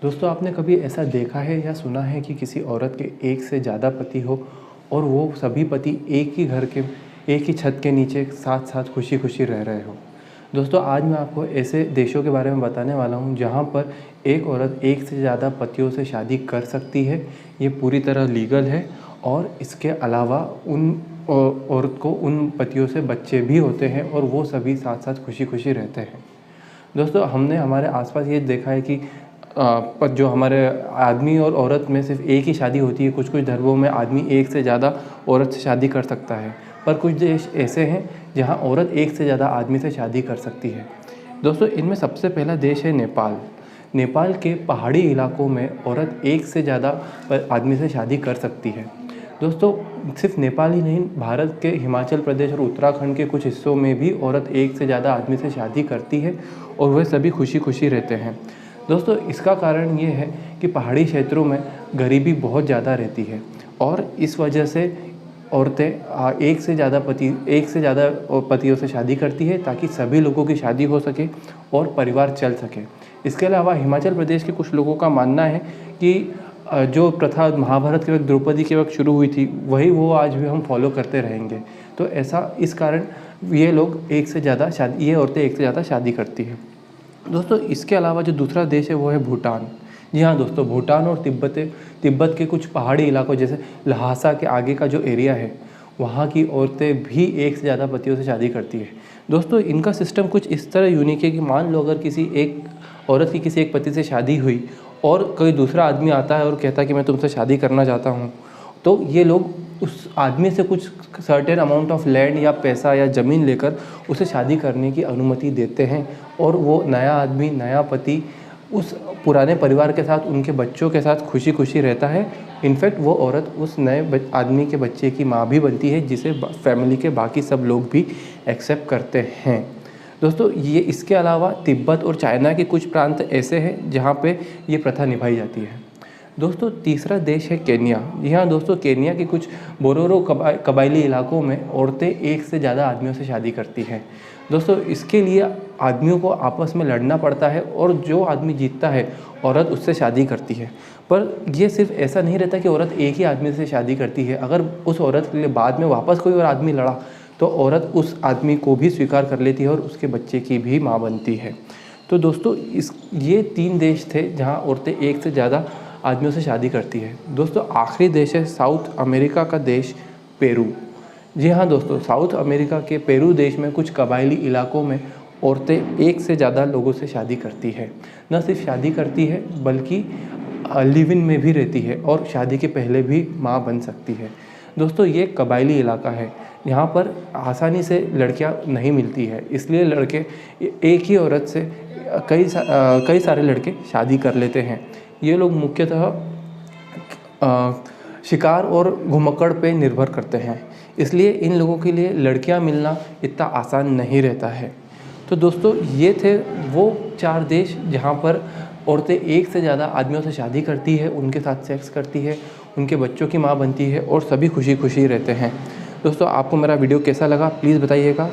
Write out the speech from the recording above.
दोस्तों, आपने कभी ऐसा देखा है या सुना है कि किसी औरत के एक से ज़्यादा पति हो और वो सभी पति एक ही घर के एक ही छत के नीचे साथ साथ खुशी खुशी रह रहे हो। दोस्तों, आज मैं आपको ऐसे देशों के बारे में बताने वाला हूँ जहाँ पर एक औरत एक से ज़्यादा पतियों से शादी कर सकती है। ये पूरी तरह लीगल है और इसके अलावा उन औरत को उन पतियों से बच्चे भी होते हैं और वो सभी साथ साथ खुशी खुशी रहते हैं। दोस्तों, हमने हमारे आसपास ये देखा है कि पर जो हमारे आदमी और औरत में सिर्फ एक ही शादी होती है। कुछ कुछ धर्मों में आदमी एक से ज़्यादा औरत से शादी कर सकता है, पर कुछ देश ऐसे हैं जहां औरत एक से ज़्यादा आदमी से शादी कर सकती है। दोस्तों, इनमें सबसे पहला देश है नेपाल। नेपाल के पहाड़ी इलाकों में औरत एक से ज़्यादा आदमी से शादी कर सकती है। दोस्तों, सिर्फ नेपाल ही नहीं, भारत के हिमाचल प्रदेश और उत्तराखंड के कुछ हिस्सों में भी औरत एक से ज़्यादा आदमी से शादी करती है और वह सभी खुशी खुशी रहते हैं। दोस्तों, इसका कारण ये है कि पहाड़ी क्षेत्रों में गरीबी बहुत ज़्यादा रहती है और इस वजह से औरतें एक से ज़्यादा पतियों से शादी करती है ताकि सभी लोगों की शादी हो सके और परिवार चल सके। इसके अलावा हिमाचल प्रदेश के कुछ लोगों का मानना है कि जो प्रथा महाभारत के वक्त द्रौपदी के वक्त शुरू हुई थी, वही वो आज भी हम फॉलो करते रहेंगे। तो ऐसा इस कारण ये औरतें एक से ज़्यादा शादी करती हैं। दोस्तों, इसके अलावा जो दूसरा देश है वो है भूटान। जी हाँ दोस्तों, भूटान और तिब्बत के कुछ पहाड़ी इलाकों जैसे लहासा के आगे का जो एरिया है, वहाँ की औरतें भी एक से ज़्यादा पतियों से शादी करती है। दोस्तों, इनका सिस्टम कुछ इस तरह यूनिक है कि मान लो अगर किसी एक औरत की किसी एक पति से शादी हुई और कोई दूसरा आदमी आता है और कहता है कि मैं तुमसे शादी करना चाहता हूँ, तो ये लोग उस आदमी से कुछ सर्टेन अमाउंट ऑफ लैंड या पैसा या ज़मीन लेकर उसे शादी करने की अनुमति देते हैं और वो नया आदमी, नया पति उस पुराने परिवार के साथ, उनके बच्चों के साथ खुशी खुशी रहता है। इनफैक्ट वो औरत उस नए आदमी के बच्चे की माँ भी बनती है, जिसे फैमिली के बाकी सब लोग भी एक्सेप्ट करते हैं। दोस्तों, ये इसके अलावा तिब्बत और चाइना के कुछ प्रांत ऐसे हैं जहाँ पे ये प्रथा निभाई जाती है। दोस्तों, तीसरा देश है केन्या। जी हाँ दोस्तों, केन्या के कुछ बोरोरो कबायली इलाकों में औरतें एक से ज़्यादा आदमियों से शादी करती हैं। दोस्तों, इसके लिए आदमियों को आपस में लड़ना पड़ता है और जो आदमी जीतता है औरत उससे शादी करती है। पर ये सिर्फ ऐसा नहीं रहता कि औरत एक ही आदमी से शादी करती है। अगर उस औरत के लिए बाद में वापस कोई और आदमी लड़ा तो औरत उस आदमी को भी स्वीकार कर लेती है और उसके बच्चे की भी माँ बनती है। तो दोस्तों, ये 3 देश थे जहाँ औरतें एक से ज़्यादा आदमियों से शादी करती है। दोस्तों, आखिरी देश है साउथ अमेरिका का देश पेरू। जी हाँ दोस्तों, साउथ अमेरिका के पेरू देश में कुछ कबायली इलाकों में औरतें एक से ज़्यादा लोगों से शादी करती है। न सिर्फ शादी करती है बल्कि लिव इन में भी रहती है और शादी के पहले भी माँ बन सकती है। दोस्तों, ये कबायली इलाका है, यहाँ पर आसानी से लड़कियाँ नहीं मिलती है, इसलिए लड़के एक ही औरत से कई सारे लड़के शादी कर लेते हैं। ये लोग मुख्यतः शिकार और घुमक्कड़ पे निर्भर करते हैं, इसलिए इन लोगों के लिए लड़कियां मिलना इतना आसान नहीं रहता है। तो दोस्तों, ये थे वो 4 देश जहां पर औरतें एक से ज़्यादा आदमियों से शादी करती है, उनके साथ सेक्स करती है, उनके बच्चों की माँ बनती है और सभी खुशी खुशी रहते हैं। दोस्तों, आपको मेरा वीडियो कैसा लगा प्लीज़ बताइएगा।